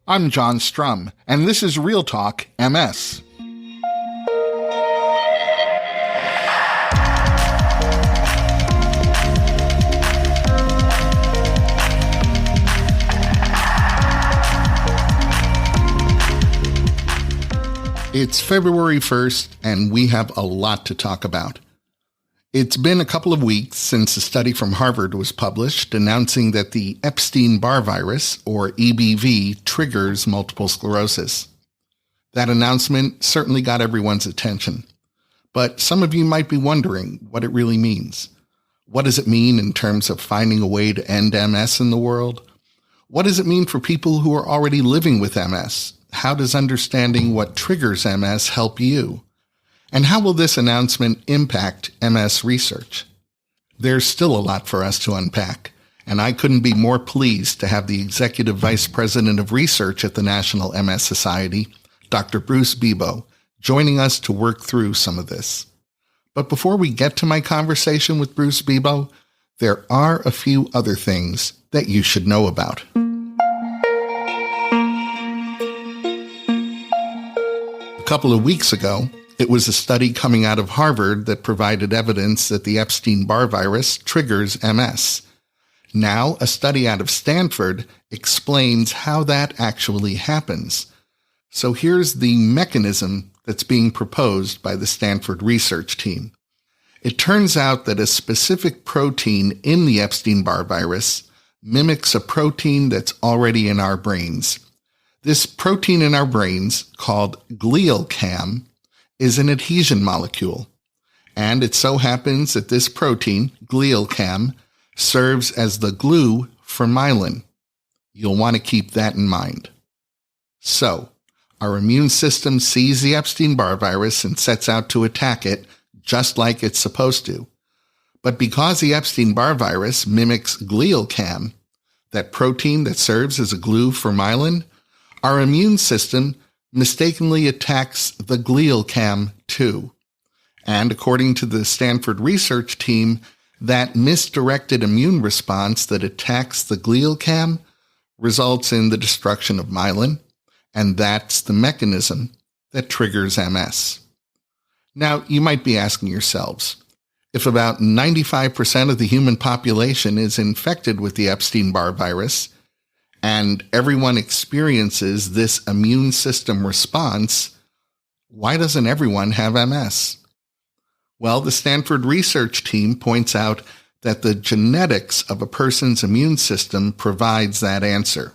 I'm John Strum, and this is Real Talk MS. It's February 1st, and we have a lot to talk about. It's been a couple of weeks since a study from Harvard was published announcing that the Epstein-Barr Virus, or EBV, triggers multiple sclerosis. That announcement certainly got everyone's attention. But some of you might be wondering what it really means. What does it mean in terms of finding a way to end MS in the world? What does it mean for people who are already living with MS? How does understanding what triggers MS help you? And how will this announcement impact MS research? There's still a lot for us to unpack, and I couldn't be more pleased to have the Executive Vice President of Research at the National MS Society, Dr. Bruce Bebo, joining us to work through some of this. But before we get to my conversation with Bruce Bebo, there are a few other things that you should know about. A couple of weeks ago, it was a study coming out of Harvard that provided evidence that the Epstein-Barr virus triggers MS. Now, a study out of Stanford explains how that actually happens. So here's the mechanism that's being proposed by the Stanford research team. It turns out that a specific protein in the Epstein-Barr virus mimics a protein that's already in our brains. This protein in our brains, called glial cam, is an adhesion molecule. And it so happens that this protein, glial cam, serves as the glue for myelin. You'll want to keep that in mind. So, our immune system sees the Epstein-Barr virus and sets out to attack it, just like it's supposed to. But because the Epstein-Barr virus mimics glial cam, that protein that serves as a glue for myelin, our immune system mistakenly attacks the glial cam too. And according to the Stanford research team, that misdirected immune response that attacks the glial cam results in the destruction of myelin, and that's the mechanism that triggers MS. Now, you might be asking yourselves, if about 95% of the human population is infected with the Epstein-Barr virus, and everyone experiences this immune system response, why doesn't everyone have MS? Well, the Stanford research team points out that the genetics of a person's immune system provides that answer.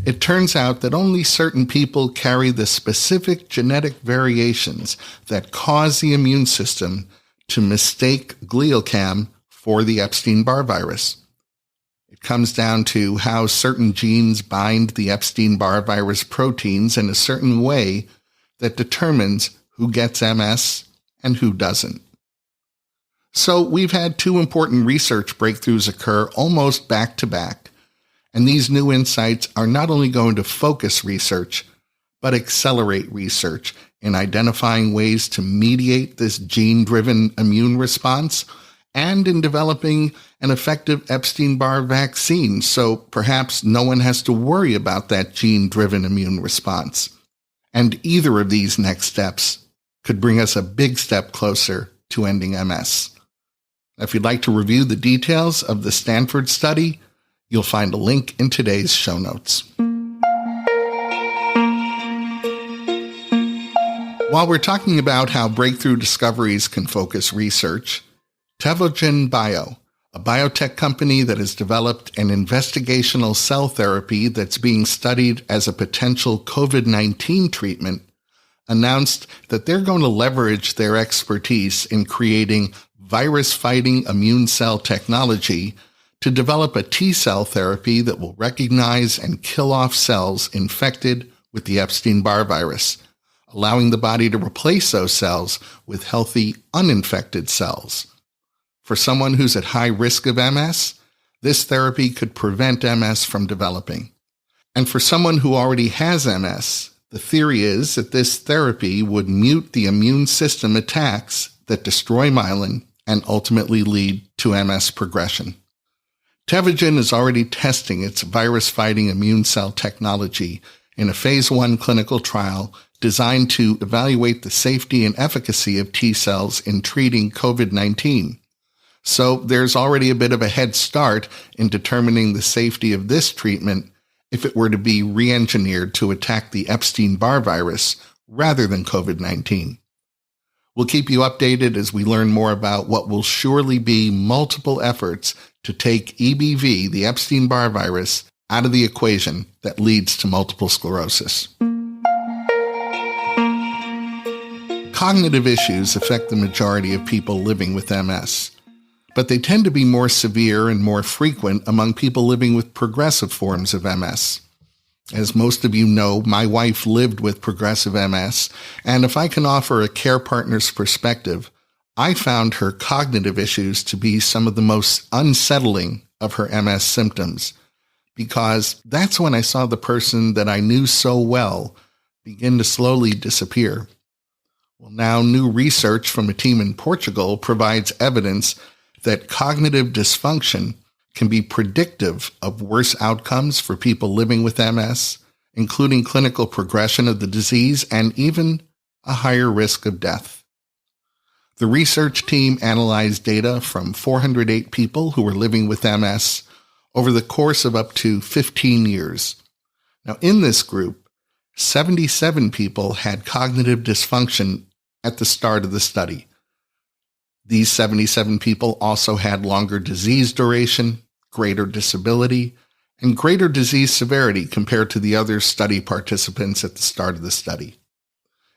It turns out that only certain people carry the specific genetic variations that cause the immune system to mistake glial cam for the Epstein-Barr virus. It comes down to how certain genes bind the Epstein-Barr virus proteins in a certain way that determines who gets MS and who doesn't. So we've had two important research breakthroughs occur almost back to back, and these new insights are not only going to focus research, but accelerate research in identifying ways to mediate this gene-driven immune response and in developing an effective Epstein-Barr vaccine, so perhaps no one has to worry about that gene-driven immune response. And either of these next steps could bring us a big step closer to ending MS. If you'd like to review the details of the Stanford study, you'll find a link in today's show notes. While we're talking about how breakthrough discoveries can focus research, Tevogen Bio, a biotech company that has developed an investigational cell therapy that's being studied as a potential COVID-19 treatment, announced that they're going to leverage their expertise in creating virus-fighting immune cell technology to develop a T-cell therapy that will recognize and kill off cells infected with the Epstein-Barr virus, allowing the body to replace those cells with healthy, uninfected cells. For someone who's at high risk of MS, this therapy could prevent MS from developing. And for someone who already has MS, the theory is that this therapy would mute the immune system attacks that destroy myelin and ultimately lead to MS progression. Tevogen is already testing its virus-fighting immune cell technology in a phase 1 clinical trial designed to evaluate the safety and efficacy of T cells in treating COVID-19. So there's already a bit of a head start in determining the safety of this treatment if it were to be re-engineered to attack the Epstein-Barr virus rather than COVID-19. We'll keep you updated as we learn more about what will surely be multiple efforts to take EBV, the Epstein-Barr virus, out of the equation that leads to multiple sclerosis. Cognitive issues affect the majority of people living with MS, but they tend to be more severe and more frequent among people living with progressive forms of MS. As most of you know, my wife lived with progressive MS, and if I can offer a care partner's perspective, I found her cognitive issues to be some of the most unsettling of her MS symptoms, because that's when I saw the person that I knew so well begin to slowly disappear. Well, now new research from a team in Portugal provides evidence that cognitive dysfunction can be predictive of worse outcomes for people living with MS, including clinical progression of the disease and even a higher risk of death. The research team analyzed data from 408 people who were living with MS over the course of up to 15 years. Now, in this group, 77 people had cognitive dysfunction at the start of the study. These 77 people also had longer disease duration, greater disability, and greater disease severity compared to the other study participants at the start of the study.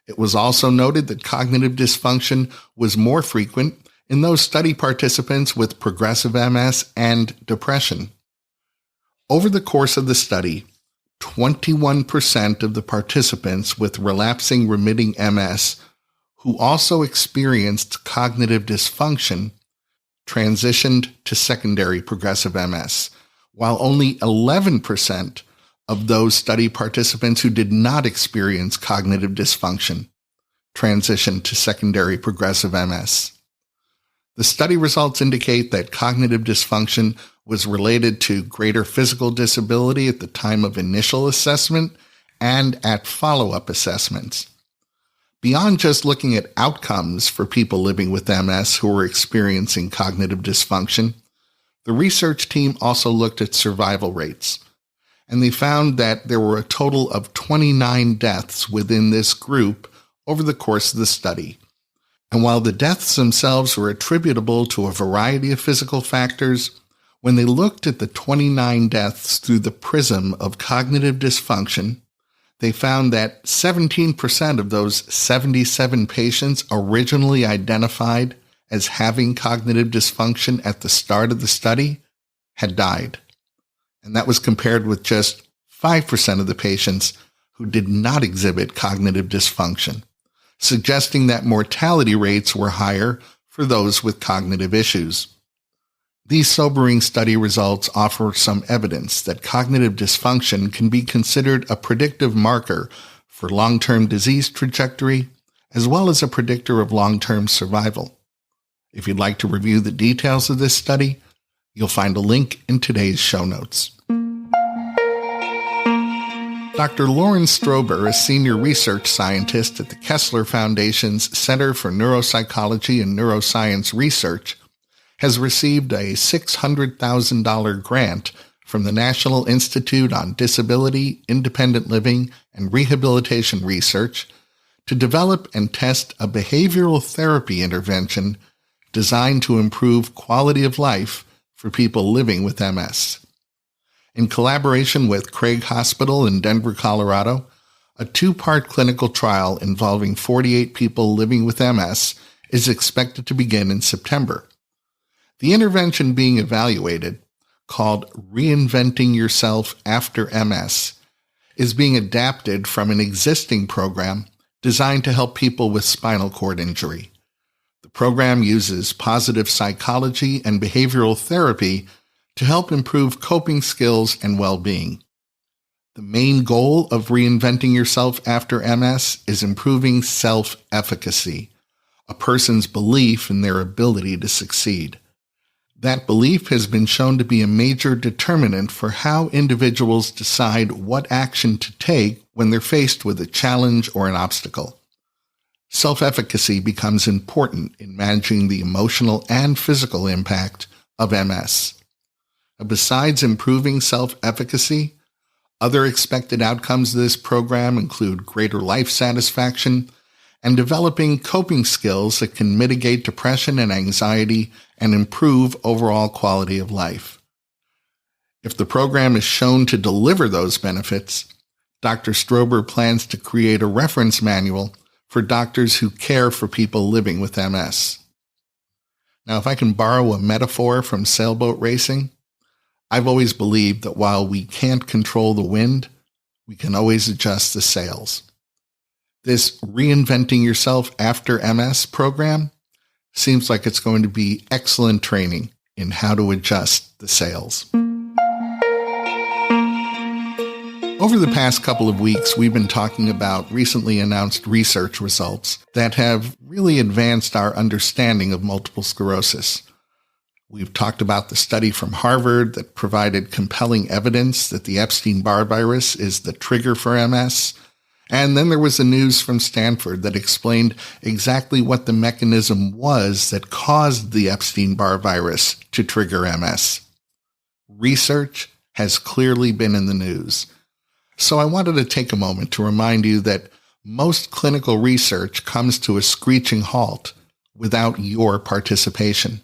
It was also noted that cognitive dysfunction was more frequent in those study participants with progressive MS and depression. Over the course of the study, 21% of the participants with relapsing remitting MS who also experienced cognitive dysfunction transitioned to secondary progressive MS, while only 11% of those study participants who did not experience cognitive dysfunction transitioned to secondary progressive MS. The study results indicate that cognitive dysfunction was related to greater physical disability at the time of initial assessment and at follow-up assessments. Beyond just looking at outcomes for people living with MS who were experiencing cognitive dysfunction, the research team also looked at survival rates, and they found that there were a total of 29 deaths within this group over the course of the study. And while the deaths themselves were attributable to a variety of physical factors, when they looked at the 29 deaths through the prism of cognitive dysfunction, they found that 17% of those 77 patients originally identified as having cognitive dysfunction at the start of the study had died. And that was compared with just 5% of the patients who did not exhibit cognitive dysfunction, suggesting that mortality rates were higher for those with cognitive issues. These sobering study results offer some evidence that cognitive dysfunction can be considered a predictive marker for long-term disease trajectory, as well as a predictor of long-term survival. If you'd like to review the details of this study, you'll find a link in today's show notes. Dr. Lauren Strober, a senior research scientist at the Kessler Foundation's Center for Neuropsychology and Neuroscience Research, has received a $600,000 grant from the National Institute on Disability, Independent Living, and Rehabilitation Research to develop and test a behavioral therapy intervention designed to improve quality of life for people living with MS. In collaboration with Craig Hospital in Denver, Colorado, a 2-part clinical trial involving 48 people living with MS is expected to begin in September. The intervention being evaluated, called Reinventing Yourself After MS, is being adapted from an existing program designed to help people with spinal cord injury. The program uses positive psychology and behavioral therapy to help improve coping skills and well-being. The main goal of Reinventing Yourself After MS is improving self-efficacy, a person's belief in their ability to succeed. That belief has been shown to be a major determinant for how individuals decide what action to take when they're faced with a challenge or an obstacle. Self-efficacy becomes important in managing the emotional and physical impact of MS. Besides improving self-efficacy, other expected outcomes of this program include greater life satisfaction and developing coping skills that can mitigate depression and anxiety and improve overall quality of life. If the program is shown to deliver those benefits, Dr. Strober plans to create a reference manual for doctors who care for people living with MS. Now, if I can borrow a metaphor from sailboat racing, I've always believed that while we can't control the wind, we can always adjust the sails. This Reinventing Yourself After MS program seems like it's going to be excellent training in how to adjust the sails. Over the past couple of weeks, we've been talking about recently announced research results that have really advanced our understanding of multiple sclerosis. We've talked about the study from Harvard that provided compelling evidence that the Epstein-Barr virus is the trigger for MS. And then there was the news from Stanford that explained exactly what the mechanism was that caused the Epstein-Barr virus to trigger MS. Research has clearly been in the news. So I wanted to take a moment to remind you that most clinical research comes to a screeching halt without your participation.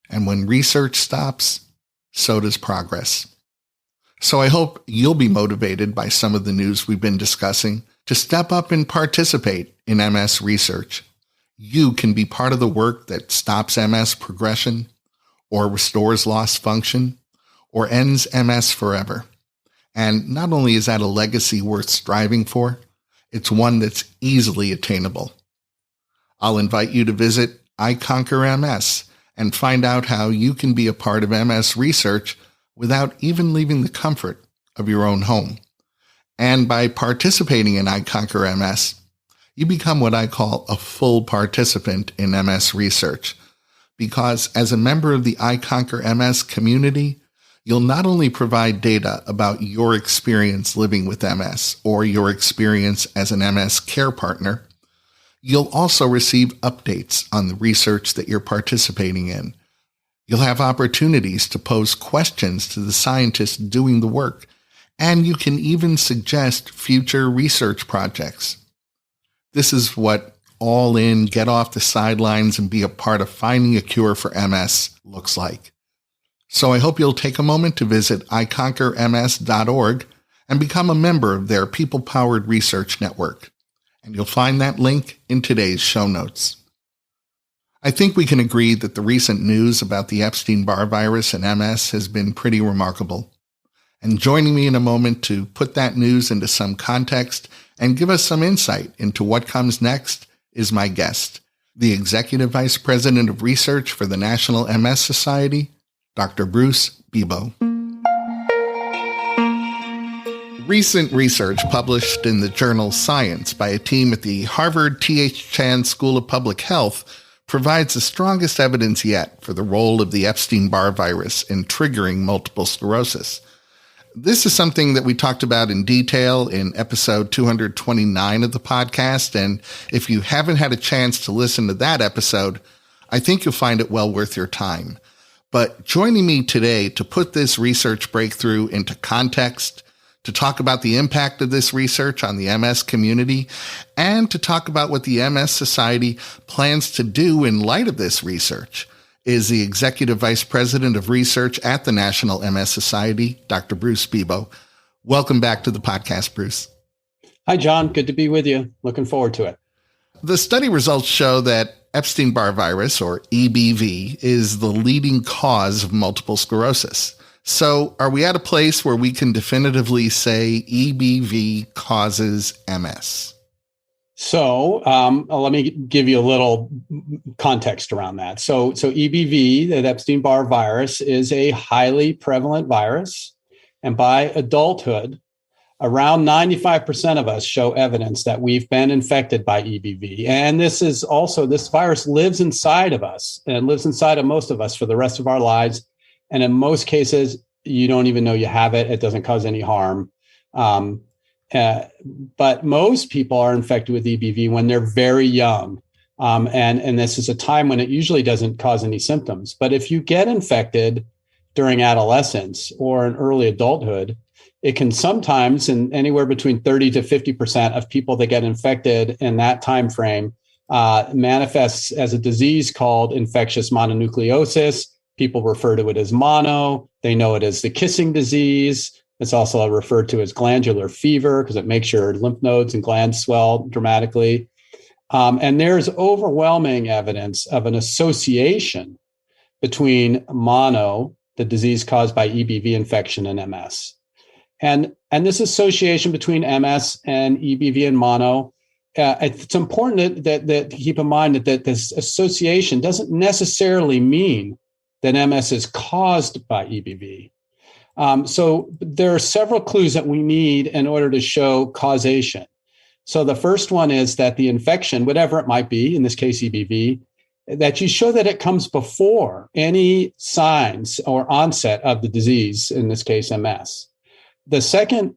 And when research stops, so does progress. So I hope you'll be motivated by some of the news we've been discussing to step up and participate in MS research. You can be part of the work that stops MS progression, or restores lost function, or ends MS forever. And not only is that a legacy worth striving for, it's one that's easily attainable. I'll invite you to visit iConquerMS and find out how you can be a part of MS research without even leaving the comfort of your own home. And by participating in iConquerMS, you become what I call a full participant in MS research, because as a member of the iConquerMS community, you'll not only provide data about your experience living with MS or your experience as an MS care partner, you'll also receive updates on the research that you're participating in. You'll have opportunities to pose questions to the scientists doing the work, and you can even suggest future research projects. This is what all in, get off the sidelines and be a part of finding a cure for MS looks like. So I hope you'll take a moment to visit iConquerMS.org and become a member of their people-powered research network. And you'll find that link in today's show notes. I think we can agree that the recent news about the Epstein-Barr virus and MS has been pretty remarkable. And joining me in a moment to put that news into some context and give us some insight into what comes next is my guest, the Executive Vice President of Research for the National MS Society, Dr. Bruce Bebo. Recent research published in the journal Science by a team at the Harvard T.H. Chan School of Public Health provides the strongest evidence yet for the role of the Epstein-Barr virus in triggering multiple sclerosis. This is something that we talked about in detail in episode 229 of the podcast, and if you haven't had a chance to listen to that episode, I think you'll find it well worth your time. But joining me today to put this research breakthrough into context, to talk about the impact of this research on the MS community, and to talk about what the MS Society plans to do in light of this research, is the Executive Vice President of Research at the National MS Society, Dr. Bruce Bebo. Welcome back to the podcast, Bruce. Hi, John. Good to be with you. Looking forward to it. The study results show that Epstein-Barr virus, or EBV, is the leading cause of multiple sclerosis. So are we at a place where we can definitively say EBV causes MS? So let me give you a little context around that. So EBV, that Epstein-Barr virus, is a highly prevalent virus. And by adulthood, around 95% of us show evidence that we've been infected by EBV. And this virus lives inside of us and lives inside of most of us for the rest of our lives. And in most cases, you don't even know you have it. It doesn't cause any harm. But most people are infected with EBV when they're very young. And this is a time when it usually doesn't cause any symptoms. But if you get infected during adolescence or in early adulthood, it can sometimes, in anywhere between 30 to 50% of people that get infected in that time frame, manifests as a disease called infectious mononucleosis. People refer to it as mono. They know it as the kissing disease. It's also referred to as glandular fever because it makes your lymph nodes and glands swell dramatically. And there's overwhelming evidence of an association between mono, the disease caused by EBV infection, and MS. And this association between MS and EBV and mono, it's important that keep in mind that this association doesn't necessarily mean that MS is caused by EBV. So there are several clues that we need in order to show causation. So the first one is that the infection, whatever it might be, in this case EBV, that you show that it comes before any signs or onset of the disease, in this case MS. The second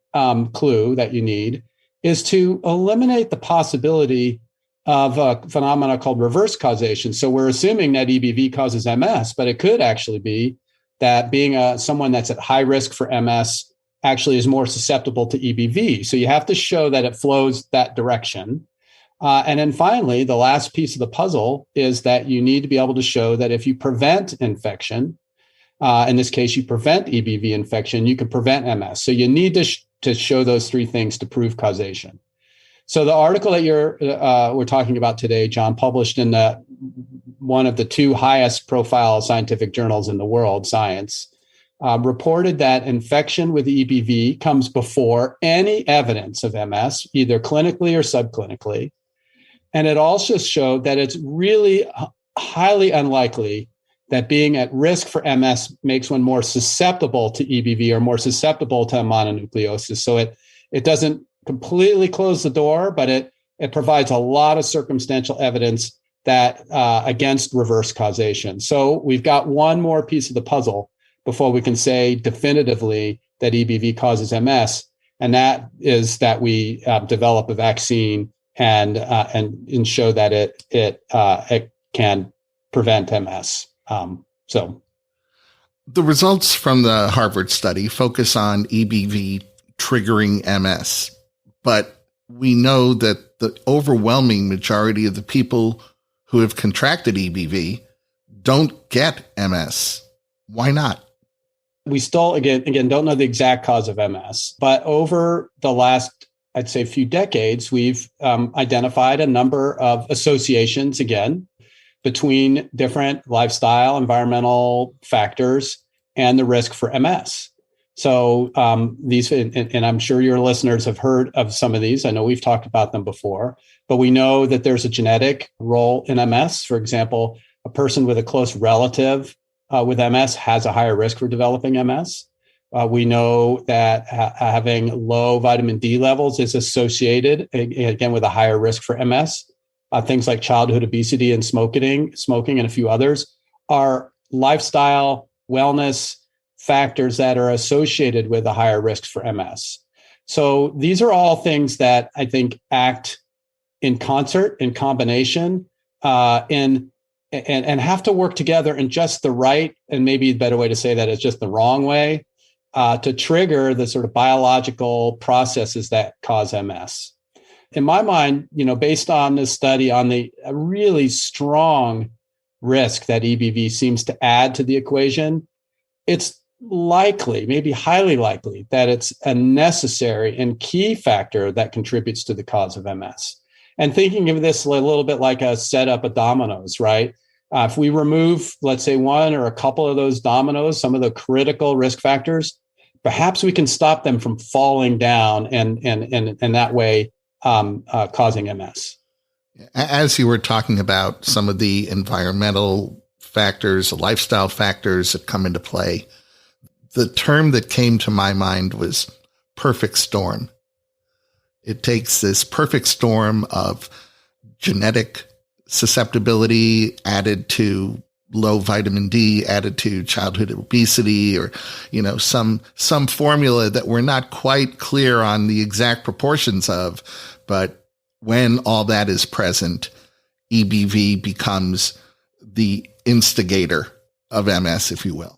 clue that you need is to eliminate the possibility of a phenomena called reverse causation. So we're assuming that EBV causes MS, but it could actually be that being someone that's at high risk for MS actually is more susceptible to EBV. So you have to show that it flows that direction. And then finally, the last piece of the puzzle is that you need to be able to show that if you prevent infection, in this case, you prevent EBV infection, you can prevent MS. So you need to show those three things to prove causation. So the article that we're talking about today, John, published in one of the two highest profile scientific journals in the world, Science, reported that infection with EBV comes before any evidence of MS, either clinically or subclinically. And it also showed that it's really highly unlikely that being at risk for MS makes one more susceptible to EBV or more susceptible to mononucleosis. So it doesn't completely close the door, but it provides a lot of circumstantial evidence that against reverse causation. So we've got one more piece of the puzzle before we can say definitively that EBV causes MS, and that is that we develop a vaccine and show that it can prevent MS. So the results from the Harvard study focus on EBV triggering MS, but we know that the overwhelming majority of the people who have contracted EBV don't get MS. Why not? We still, again, don't know the exact cause of MS, but over the last, I'd say, few decades, we've identified a number of associations, again, between different lifestyle, environmental factors and the risk for MS. So these, and I'm sure your listeners have heard of some of these. I know we've talked about them before, but we know that there's a genetic role in MS. For example, a person with a close relative with MS has a higher risk for developing MS. We know that having low vitamin D levels is associated, again, with a higher risk for MS. Things like childhood obesity and smoking and a few others are lifestyle wellness factors that are associated with a higher risk for MS. So these are all things that I think act in concert, in combination, and have to work together in just the right, and maybe the better way to say that is just the wrong way, to trigger the sort of biological processes that cause MS. In my mind, based on this study on the really strong risk that EBV seems to add to the equation, it's likely, maybe highly likely, that it's a necessary and key factor that contributes to the cause of MS. And thinking of this a little bit like a setup of dominoes, right? If we remove, let's say, one or a couple of those dominoes, some of the critical risk factors, perhaps we can stop them from falling down and that way causing MS. As you were talking about some of the environmental factors, lifestyle factors that come into play, the term that came to my mind was perfect storm. It takes this perfect storm of genetic susceptibility added to low vitamin D, added to childhood obesity, or, some formula that we're not quite clear on the exact proportions of. But when all that is present, EBV becomes the instigator of MS, if you will.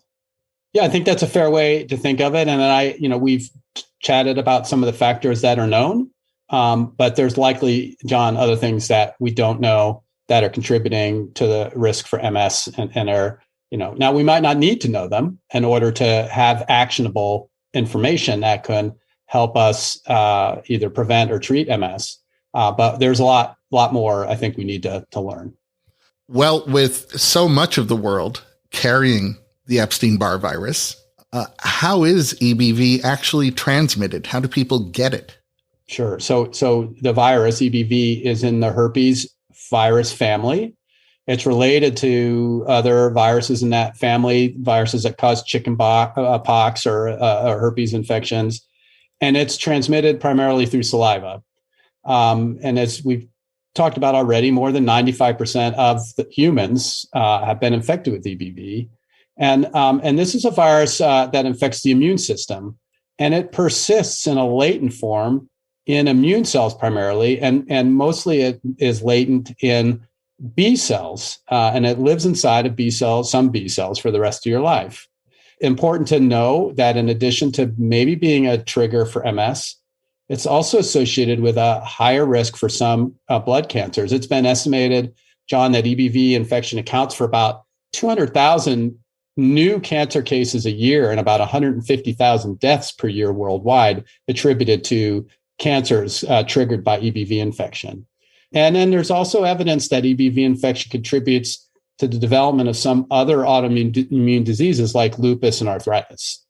Yeah, I think that's a fair way to think of it. And we've chatted about some of the factors that are known, but there's likely, John, other things that we don't know that are contributing to the risk for MS and are, now we might not need to know them in order to have actionable information that can help us either prevent or treat MS. But there's a lot more I think we need to learn. Well, with so much of the world carrying the Epstein-Barr virus, how is EBV actually transmitted? How do people get it? Sure. So the virus, EBV, is in the herpes virus family. It's related to other viruses in that family, viruses that cause chicken pox or herpes infections. And it's transmitted primarily through saliva. And as we've talked about already, more than 95% of the humans have been infected with EBV. And this is a virus that infects the immune system, and it persists in a latent form in immune cells primarily, and mostly it is latent in B cells, and it lives inside of B cells, some B cells, for the rest of your life. Important to know that in addition to maybe being a trigger for MS, it's also associated with a higher risk for some blood cancers. It's been estimated, John, that EBV infection accounts for about 200,000 new cancer cases a year and about 150,000 deaths per year worldwide attributed to cancers triggered by EBV infection. And then there's also evidence that EBV infection contributes to the development of some other autoimmune diseases like lupus and arthritis.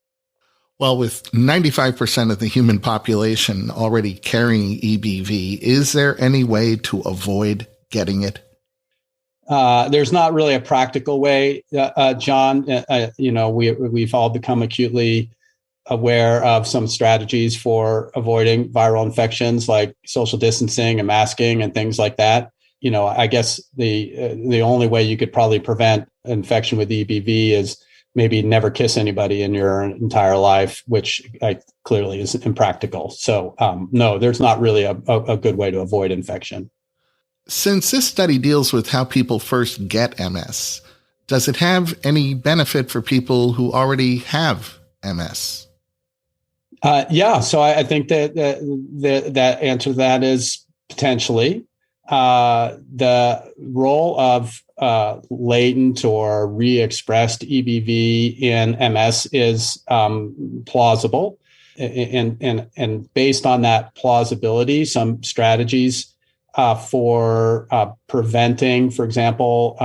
Well, with 95% of the human population already carrying EBV, is there any way to avoid getting it? There's not really a practical way, John. We've all become acutely aware of some strategies for avoiding viral infections like social distancing and masking and things like that. I guess the only way you could probably prevent infection with EBV is maybe never kiss anybody in your entire life, which clearly is impractical. So no, there's not really a good way to avoid infection. Since this study deals with how people first get MS, does it have any benefit for people who already have MS? Yeah, so I think that answer to that is potentially. The role of latent or re-expressed EBV in MS is plausible, and based on that plausibility, some strategies for preventing, for example,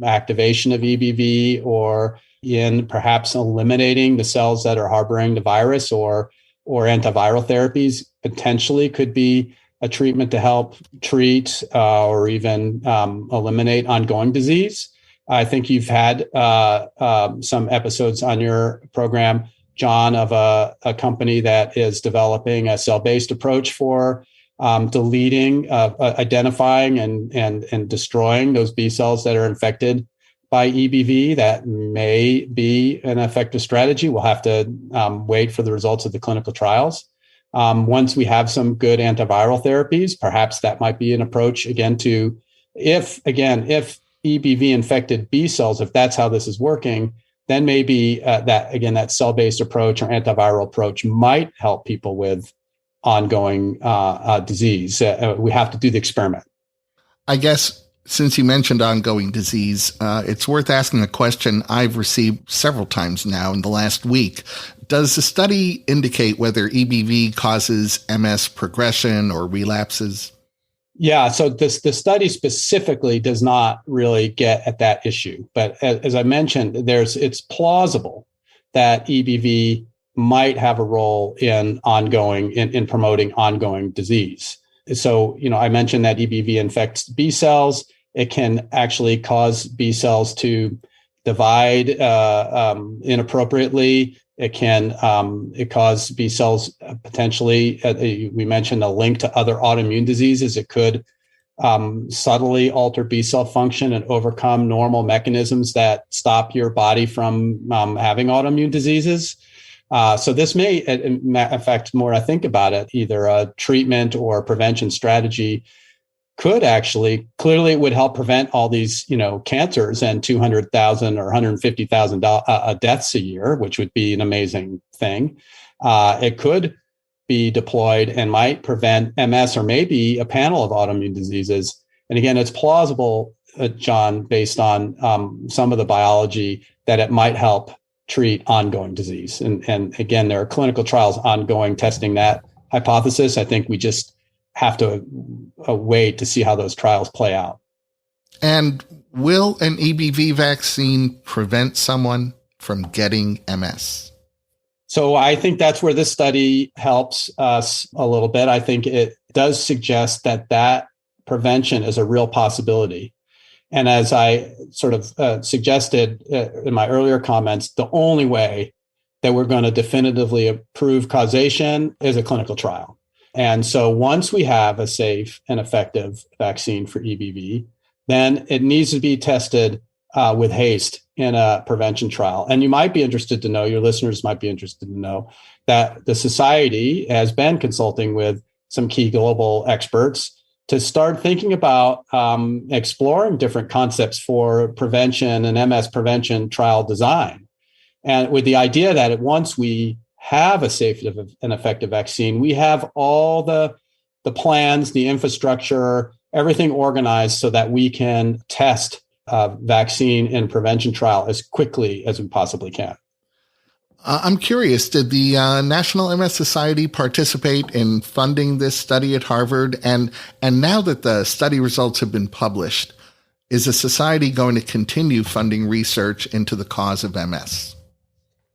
activation of EBV, or in perhaps eliminating the cells that are harboring the virus, or antiviral therapies potentially could be a treatment to help treat or even eliminate ongoing disease. I think you've had some episodes on your program, John, of a company that is developing a cell-based approach for deleting, identifying and destroying those B cells that are infected by EBV. That may be an effective strategy. We'll have to wait for the results of the clinical trials. Once we have some good antiviral therapies, perhaps that might be an approach again to, if EBV infected B cells, if that's how this is working, then maybe that cell-based approach or antiviral approach might help people with ongoing disease. We have to do the experiment. I guess since you mentioned ongoing disease, it's worth asking a question I've received several times now in the last week. Does the study indicate whether EBV causes MS progression or relapses? Yeah, so the study specifically does not really get at that issue. But as I mentioned, it's plausible that EBV might have a role in promoting ongoing disease. So, I mentioned that EBV infects B cells. It can actually cause B cells to divide inappropriately, It can it cause B cells potentially. We mentioned a link to other autoimmune diseases. It could subtly alter B cell function and overcome normal mechanisms that stop your body from having autoimmune diseases. So this may affect, more I think about it, either a treatment or prevention strategy could actually, clearly it would help prevent all these, cancers and 200,000 or 150,000 deaths a year, which would be an amazing thing. It could be deployed and might prevent MS or maybe a panel of autoimmune diseases. And again, it's plausible, John, based on some of the biology, that it might help treat ongoing disease. And again, there are clinical trials ongoing testing that hypothesis. I think we just have to wait to see how those trials play out. And will an EBV vaccine prevent someone from getting MS? So I think that's where this study helps us a little bit. I think it does suggest that prevention is a real possibility. And as I sort of suggested in my earlier comments, the only way that we're going to definitively prove causation is a clinical trial. And so once we have a safe and effective vaccine for EBV, then it needs to be tested with haste in a prevention trial. And you might be interested to know, your listeners might be interested to know, that the society has been consulting with some key global experts to start thinking about exploring different concepts for prevention and MS prevention trial design. And with the idea that once we have a safe and effective vaccine, we have all the plans, the infrastructure, everything organized so that we can test vaccine and prevention trial as quickly as we possibly can. I'm curious, did the National MS Society participate in funding this study at Harvard? And now that the study results have been published, is the society going to continue funding research into the cause of MS?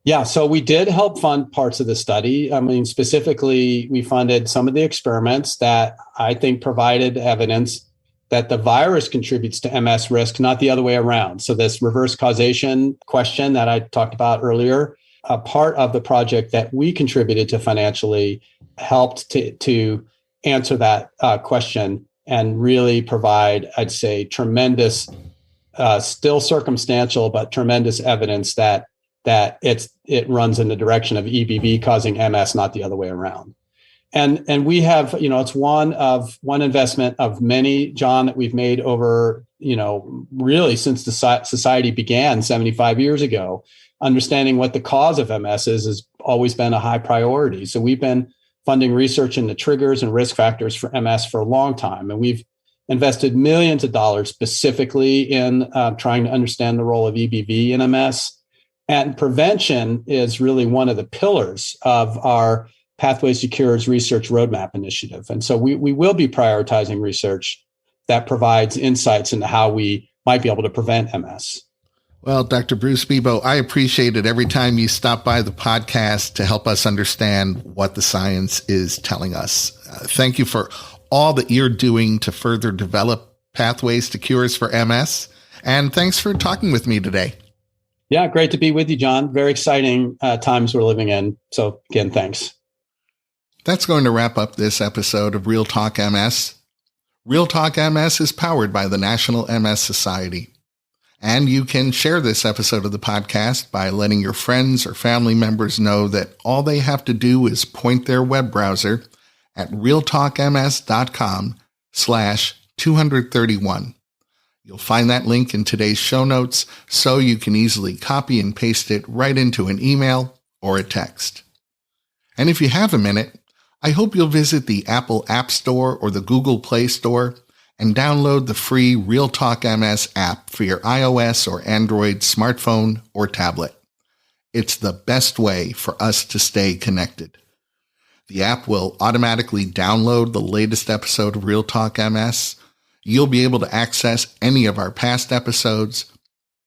Yeah, so we did help fund parts of the study. I mean, specifically, we funded some of the experiments that I think provided evidence that the virus contributes to MS risk, not the other way around. So this reverse causation question that I talked about earlier, a part of the project that we contributed to financially helped to answer that question and really provide, I'd say, tremendous, still circumstantial, but tremendous evidence that it runs in the direction of EBV causing MS, not the other way around. And we have, it's one investment of many, John, that we've made over, really since the society began 75 years ago. Understanding what the cause of MS is has always been a high priority. So we've been funding research into triggers and risk factors for MS for a long time. And we've invested millions of dollars specifically in trying to understand the role of EBV in MS. And prevention is really one of the pillars of our Pathways to Cures Research Roadmap Initiative. And so we will be prioritizing research that provides insights into how we might be able to prevent MS. Well, Dr. Bruce Bebo, I appreciate it every time you stop by the podcast to help us understand what the science is telling us. Thank you for all that you're doing to further develop pathways to cures for MS. And thanks for talking with me today. Yeah, great to be with you, John. Very exciting times we're living in. So again, thanks. That's going to wrap up this episode of Real Talk MS. Real Talk MS is powered by the National MS Society. And you can share this episode of the podcast by letting your friends or family members know that all they have to do is point their web browser at realtalkms.com/231. You'll find that link in today's show notes so you can easily copy and paste it right into an email or a text. And if you have a minute, I hope you'll visit the Apple App Store or the Google Play Store and download the free Real Talk MS app for your iOS or Android smartphone or tablet. It's the best way for us to stay connected. The app will automatically download the latest episode of Real Talk MS. You'll be able to access any of our past episodes.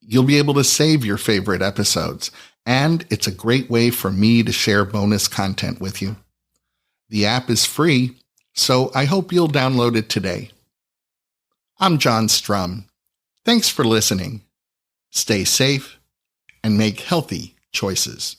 You'll be able to save your favorite episodes. And it's a great way for me to share bonus content with you. The app is free, so I hope you'll download it today. I'm John Strum. Thanks for listening. Stay safe and make healthy choices.